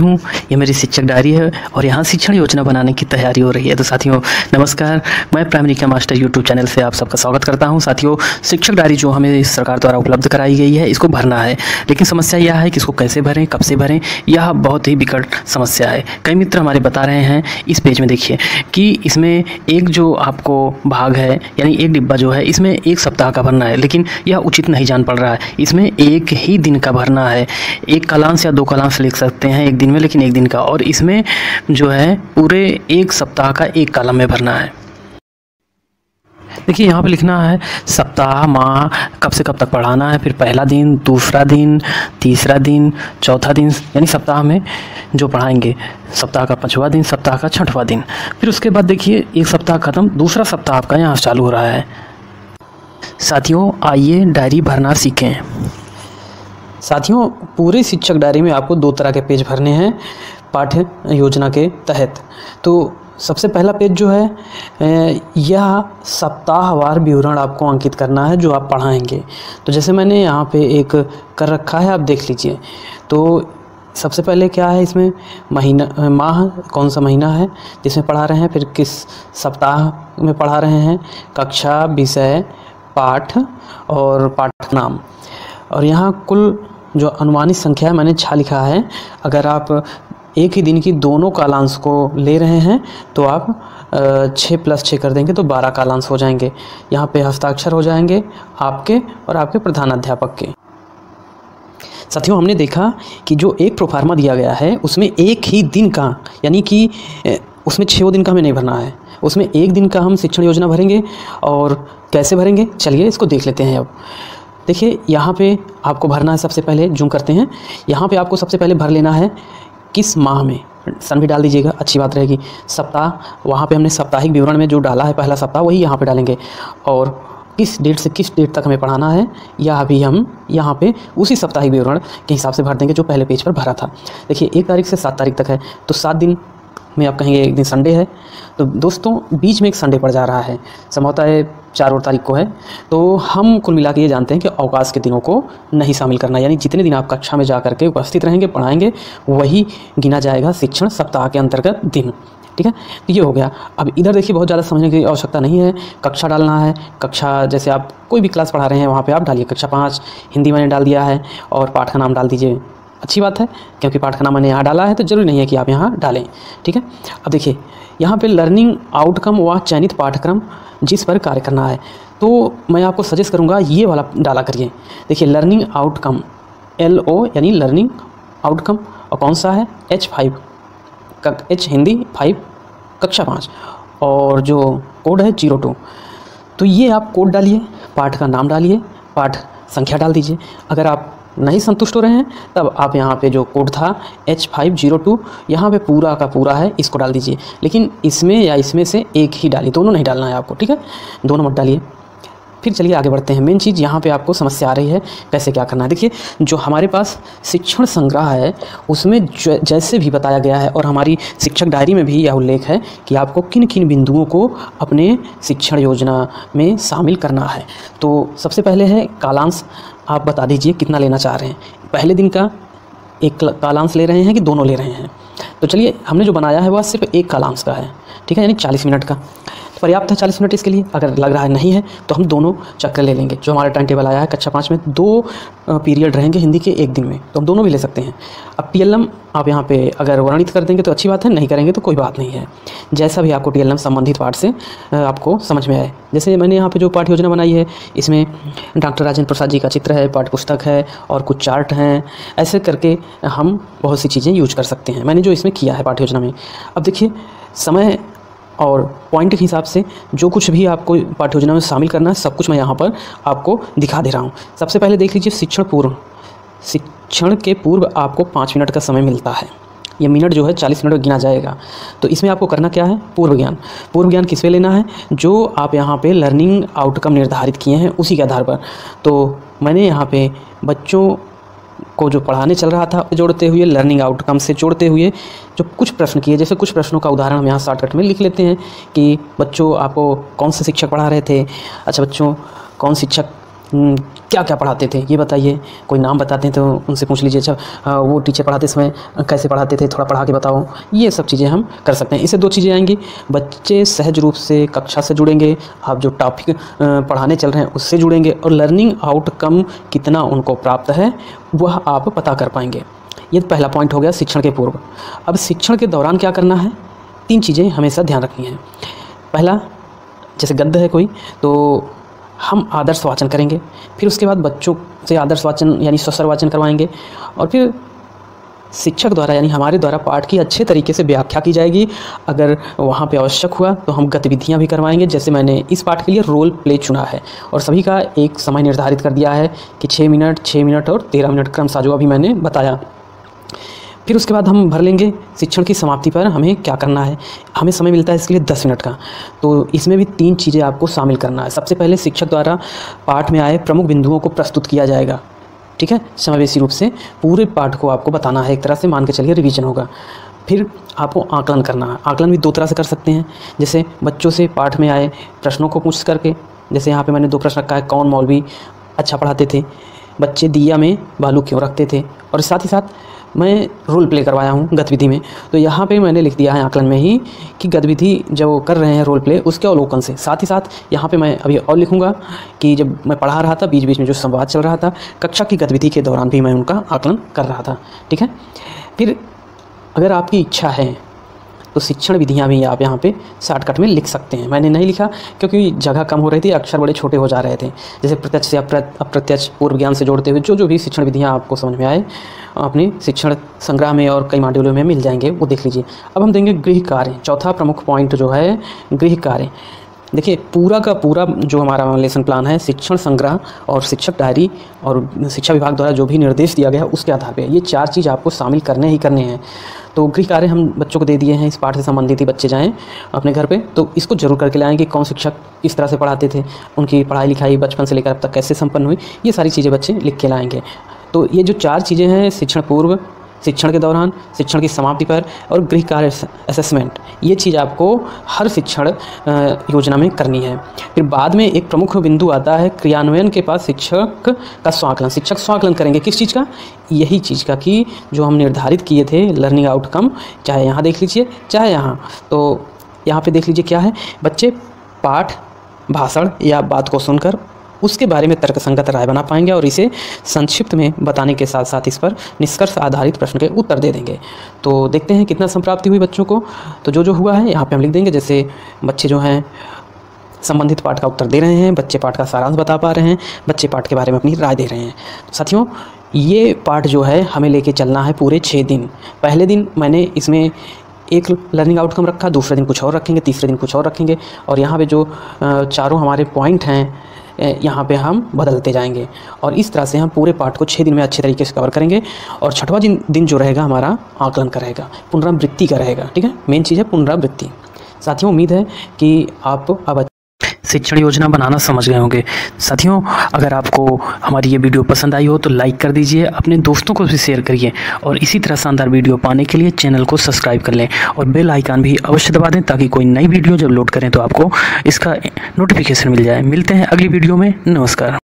हूँ। ये मेरी शिक्षक डायरी है और यहाँ शिक्षण योजना बनाने की तैयारी हो रही है। तो साथियों नमस्कार, मैं प्राइमरी का मास्टर यूट्यूब चैनल से आप सबका स्वागत करता हूँ। साथियों शिक्षक डायरी जो हमें सरकार द्वारा उपलब्ध कराई गई है, इसको भरना है, लेकिन समस्या यह है कि इसको कैसे भरें, कब से भरें, यह बहुत ही विकट समस्या है। कई मित्र हमारे बता रहे हैं, इस पेज में देखिए कि इसमें एक जो आपको भाग है यानी एक डिब्बा जो है इसमें एक सप्ताह का भरना है, लेकिन यह उचित नहीं जान पड़ रहा है। इसमें एक ही दिन का भरना है, एक कालांश या दो कालांश लिख सकते हैं एक दिन में, लेकिन एक दिन का, और इसमें जो है पूरे एक सप्ताह का एक कॉलम में भरना है। देखिए यहाँ पे लिखना है सप्ताह, माह, कब से कब तक पढ़ाना है, फिर पहला दिन, दूसरा दिन, तीसरा दिन, चौथा दिन, यानी सप्ताह में जो पढ़ाएंगे, सप्ताह का 5वां दिन, सप्ताह का 6वां दिन। फिर उसके बाद देखिए एक सप्ताह ख़त्म, दूसरा सप्ताह आपका यहाँ चालू हो रहा है। साथियों आइए डायरी भरना सीखें। साथियों पूरे शिक्षक डायरी में आपको 2 तरह के पेज भरने हैं पाठ्य योजना के तहत। तो सबसे पहला पेज जो है यह सप्ताहवार विवरण आपको अंकित करना है जो आप पढ़ाएंगे। तो जैसे मैंने यहाँ पे एक कर रखा है, आप देख लीजिए। तो सबसे पहले क्या है इसमें, महीना, माह, कौन सा महीना है जिसमें पढ़ा रहे हैं, फिर किस सप्ताह में पढ़ा रहे हैं, कक्षा, विषय, पाठ और पाठ नाम। और यहाँ कुल जो अनुमानित संख्या है मैंने 6 लिखा है। अगर आप एक ही दिन की दोनों कालांश को ले रहे हैं तो आप 6 + 6 कर देंगे तो 12 कालांश हो जाएंगे। यहाँ पे हस्ताक्षर हो जाएंगे आपके और आपके प्रधानाध्यापक के। साथियों हमने देखा कि जो एक प्रोफार्मा दिया गया है उसमें एक ही दिन का, यानी कि उसमें 6 दिन का हमें नहीं भरना है, उसमें एक दिन का हम शिक्षण योजना भरेंगे। और कैसे भरेंगे चलिए इसको देख लेते हैं। अब देखिए यहाँ पे आपको भरना है, सबसे पहले जूम करते हैं, यहाँ पे आपको सबसे पहले भर लेना है किस माह में, सन भी डाल दीजिएगा, अच्छी बात रहेगी। सप्ताह, वहाँ पे हमने साप्ताहिक विवरण में जो डाला है पहला सप्ताह वही यहाँ पे डालेंगे, और किस डेट से किस डेट तक हमें पढ़ाना है यह भी हम यहाँ पे उसी साप्ताहिक विवरण के हिसाब से भर देंगे जो पहले पेज पर भरा था। देखिए 1 तारीख से 7 तारीख तक है, तो 7 दिन में आप कहेंगे एक दिन संडे है, तो दोस्तों बीच में एक संडे पड़ जा रहा है, संभवतः 4 तारीख को है। तो हम कुल मिला के ये जानते हैं कि अवकाश के दिनों को नहीं शामिल करना, यानी जितने दिन आप कक्षा में जा करके उपस्थित रहेंगे, पढ़ाएंगे, वही गिना जाएगा शिक्षण सप्ताह के अंतर्गत दिन। ठीक है, तो ये हो गया। अब इधर देखिए बहुत ज़्यादा समझने की आवश्यकता नहीं है, कक्षा डालना है। कक्षा जैसे आप कोई भी क्लास पढ़ा रहे हैं वहाँ पे आप डालिए कक्षा 5, हिंदी मैंने डाल दिया है, और पाठ का नाम डाल दीजिए, अच्छी बात है, क्योंकि पाठ का नाम मैंने यहाँ डाला है तो ज़रूरी नहीं है कि आप यहाँ डालें। ठीक है, अब देखिए यहाँ पे लर्निंग आउटकम व चयनित पाठ्यक्रम जिस पर कार्य करना है, तो मैं आपको सजेस्ट करूँगा ये वाला डाला करिए। देखिए लर्निंग आउटकम, LO यानी लर्निंग आउटकम, और कौन सा है, H5, H हिंदी 5, कक्षा 5, और जो कोड है 02। तो ये आप कोड डालिए, पाठ का नाम डालिए, पाठ संख्या डाल दीजिए। अगर आप नहीं संतुष्ट हो रहे हैं तब आप यहाँ पे जो कोड था H502 यहाँ पे पूरा का पूरा है, इसको डाल दीजिए। लेकिन इसमें या इसमें से एक ही डालिए, दोनों नहीं डालना है आपको, ठीक है, दोनों मत डालिए। फिर चलिए आगे बढ़ते हैं। मेन चीज़ यहाँ पे आपको समस्या आ रही है कैसे क्या करना है। देखिए जो हमारे पास शिक्षण संग्रह है उसमें जैसे भी बताया गया है, और हमारी शिक्षक डायरी में भी यह उल्लेख है कि आपको किन किन बिंदुओं को अपने शिक्षण योजना में शामिल करना है। तो सबसे पहले है कालांश, आप बता दीजिए कितना लेना चाह रहे हैं, पहले दिन का एक कालांश ले रहे हैं कि दोनों ले रहे हैं। तो चलिए हमने जो बनाया है वह सिर्फ एक कालांश का है, ठीक है, यानी 40 मिनट का पर्याप्त है 40 मिनट इसके लिए। अगर लग रहा है नहीं है तो हम दोनों चक्र ले लेंगे। जो हमारा टाइम टेबल आया है कक्षा 5 में 2 पीरियड रहेंगे हिंदी के एक दिन में, तो हम दोनों भी ले सकते हैं। अब TLM आप यहाँ पे अगर वर्णित कर देंगे तो अच्छी बात है, नहीं करेंगे तो कोई बात नहीं है, जैसा भी आपको TLM संबंधित पाठ से आपको समझ में आए। जैसे मैंने यहाँ पे जो पाठ्य योजना बनाई है इसमें डॉक्टर राजेंद्र प्रसाद जी का चित्र है, पाठ्य पुस्तक है और कुछ चार्ट हैं, ऐसे करके हम बहुत सी चीज़ें यूज कर सकते हैं, मैंने जो इसमें किया है पाठ्य योजना में। अब देखिए समय और पॉइंट के हिसाब से जो कुछ भी आपको पाठ्य योजना में शामिल करना है सब कुछ मैं यहाँ पर आपको दिखा दे रहा हूँ। सबसे पहले देख लीजिए शिक्षण पूर्व, शिक्षण के पूर्व आपको 5 मिनट का समय मिलता है, ये मिनट जो है 40 मिनट गिना जाएगा। तो इसमें आपको करना क्या है, पूर्व ज्ञान। पूर्व ज्ञान किस पे लेना है, जो आप यहाँ पे लर्निंग आउटकम निर्धारित किए हैं उसी के आधार पर। तो मैंने यहाँ पे बच्चों को जो पढ़ाने चल रहा था जोड़ते हुए, लर्निंग आउटकम से जोड़ते हुए जो कुछ प्रश्न किए, जैसे कुछ प्रश्नों का उदाहरण हम यहाँ शॉर्टकट में लिख लेते हैं कि बच्चों आपको कौन से शिक्षक पढ़ा रहे थे, अच्छा बच्चों कौन शिक्षक क्या क्या पढ़ाते थे ये बताइए। कोई नाम बताते हैं तो उनसे पूछ लीजिए, अच्छा वो टीचर पढ़ाते समय कैसे पढ़ाते थे, थोड़ा पढ़ा के बताओ। ये सब चीज़ें हम कर सकते हैं। इससे 2 चीज़ें आएंगी, बच्चे सहज रूप से कक्षा से जुड़ेंगे, आप जो टॉपिक पढ़ाने चल रहे हैं उससे जुड़ेंगे, और लर्निंग आउटकम कितना उनको प्राप्त है वह आप पता कर पाएंगे। ये पहला पॉइंट हो गया शिक्षण के पूर्व। अब शिक्षण के दौरान क्या करना है, 3 चीज़ें हमेशा ध्यान रखनी है। पहला, जैसे गद्य है कोई तो हम आदर्श वाचन करेंगे, फिर उसके बाद बच्चों से आदर्श वाचन यानी स्वस्वर वाचन करवाएंगे, और फिर शिक्षक द्वारा यानी हमारे द्वारा पाठ की अच्छे तरीके से व्याख्या की जाएगी। अगर वहाँ पे आवश्यक हुआ तो हम गतिविधियाँ भी करवाएंगे। जैसे मैंने इस पाठ के लिए रोल प्ले चुना है और सभी का एक समय निर्धारित कर दिया है कि 6 मिनट, 6 मिनट और 13 मिनट क्रमशः, जो अभी मैंने बताया। फिर उसके बाद हम भर लेंगे शिक्षण की समाप्ति पर हमें क्या करना है। हमें समय मिलता है इसके लिए 10 मिनट का, तो इसमें भी 3 चीज़ें आपको शामिल करना है। सबसे पहले शिक्षक द्वारा पाठ में आए प्रमुख बिंदुओं को प्रस्तुत किया जाएगा, ठीक है, समावेशी रूप से पूरे पाठ को आपको बताना है। एक तरह से मान के चलिए रिवीजन होगा। फिर आपको आकलन करना है। आकलन भी 2 तरह से कर सकते हैं, जैसे बच्चों से पाठ में आए प्रश्नों को पूछ करके, जैसे यहाँ पे मैंने 2 प्रश्न रखा है, कौन मौलवी अच्छा पढ़ाते थे, बच्चे दिया में बालू क्यों रखते थे, और साथ ही साथ मैं रोल प्ले करवाया हूँ गतिविधि में। तो यहाँ पे मैंने लिख दिया है आकलन में ही कि गतिविधि जो कर रहे हैं रोल प्ले उसके अवलोकन से। साथ ही साथ यहाँ पे मैं अभी और लिखूँगा कि जब मैं पढ़ा रहा था बीच बीच में जो संवाद चल रहा था कक्षा की गतिविधि के दौरान भी मैं उनका आकलन कर रहा था, ठीक है। फिर अगर आपकी इच्छा है तो शिक्षण विधियाँ भी आप यहाँ पे शॉर्टकट में लिख सकते हैं। मैंने नहीं लिखा क्योंकि जगह कम हो रही थी, अक्षर बड़े छोटे हो जा रहे थे। जैसे प्रत्यक्ष से अप्रत्यक्ष, पूर्व ज्ञान से जोड़ते हुए जो भी शिक्षण विधियाँ आपको समझ में आए अपने शिक्षण संग्रह में और कई मॉड्यूलों में मिल जाएंगे, वो देख लीजिए। अब हम देंगे गृह कार्य। चौथा प्रमुख पॉइंट जो है गृह कार्य। देखिए पूरा का पूरा जो हमारा लेसन प्लान है शिक्षण संग्रह और शिक्षक डायरी और शिक्षा विभाग द्वारा जो भी निर्देश दिया गया है उसके आधार पे ये 4 चीज़ आपको शामिल करने ही करने हैं। तो गृह कार्य हम बच्चों को दे दिए हैं, इस पाठ से संबंधित ही बच्चे जाएं अपने घर पे, तो इसको जरूर करके लाएँ कि कौन शिक्षक इस तरह से पढ़ाते थे, उनकी पढ़ाई लिखाई बचपन से लेकर अब तक कैसे संपन्न हुई, ये सारी चीज़ें बच्चे लिख के लाएँगे। तो ये जो 4 चीज़ें हैं, शिक्षण पूर्व, शिक्षण के दौरान, शिक्षण की समाप्ति पर और गृह कार्य असेसमेंट, ये चीज़ आपको हर शिक्षण योजना में करनी है। फिर बाद में एक प्रमुख बिंदु आता है क्रियान्वयन के पास शिक्षक का स्वाकलन। शिक्षक स्वाकलन करेंगे किस चीज़ का, यही चीज़ का कि जो हम निर्धारित किए थे लर्निंग आउटकम, चाहे यहाँ देख लीजिए चाहे यहाँ। तो यहाँ पे देख लीजिए क्या है, बच्चे पाठ, भाषण या बात को सुनकर उसके बारे में तर्कसंगत राय बना पाएंगे और इसे संक्षिप्त में बताने के साथ साथ इस पर निष्कर्ष आधारित प्रश्न के उत्तर दे देंगे। तो देखते हैं कितना संप्राप्ति हुई बच्चों को। तो जो हुआ है यहाँ पे हम लिख देंगे। जैसे बच्चे जो हैं संबंधित पाठ का उत्तर दे रहे हैं, बच्चे पाठ का सारांश बता पा रहे हैं, बच्चे पाठ के बारे में अपनी राय दे रहे हैं। तो साथियों ये पाठ जो है हमें लेके चलना है पूरे 6 दिन। पहले दिन मैंने इसमें एक लर्निंग आउटकम रखा, दूसरे दिन कुछ और रखेंगे, तीसरे दिन कुछ और रखेंगे, और यहाँ पे जो 4 हमारे पॉइंट हैं यहाँ पे हम बदलते जाएंगे और इस तरह से हम पूरे पाठ को 6 दिन में अच्छे तरीके से कवर करेंगे। और 6वां दिन जो रहेगा हमारा आकलन का रहेगा, पुनरावृत्ति का रहेगा, ठीक है। मेन चीज़ है पुनरावृत्ति। साथियों उम्मीद है कि आप अब शिक्षण योजना बनाना समझ गए होंगे। साथियों अगर आपको हमारी ये वीडियो पसंद आई हो तो लाइक कर दीजिए, अपने दोस्तों को भी शेयर करिए और इसी तरह शानदार वीडियो पाने के लिए चैनल को सब्सक्राइब कर लें और बेल आइकन भी अवश्य दबा दें ताकि कोई नई वीडियो जब लोड करें तो आपको इसका नोटिफिकेशन मिल जाए। मिलते हैं अगली वीडियो में। नमस्कार।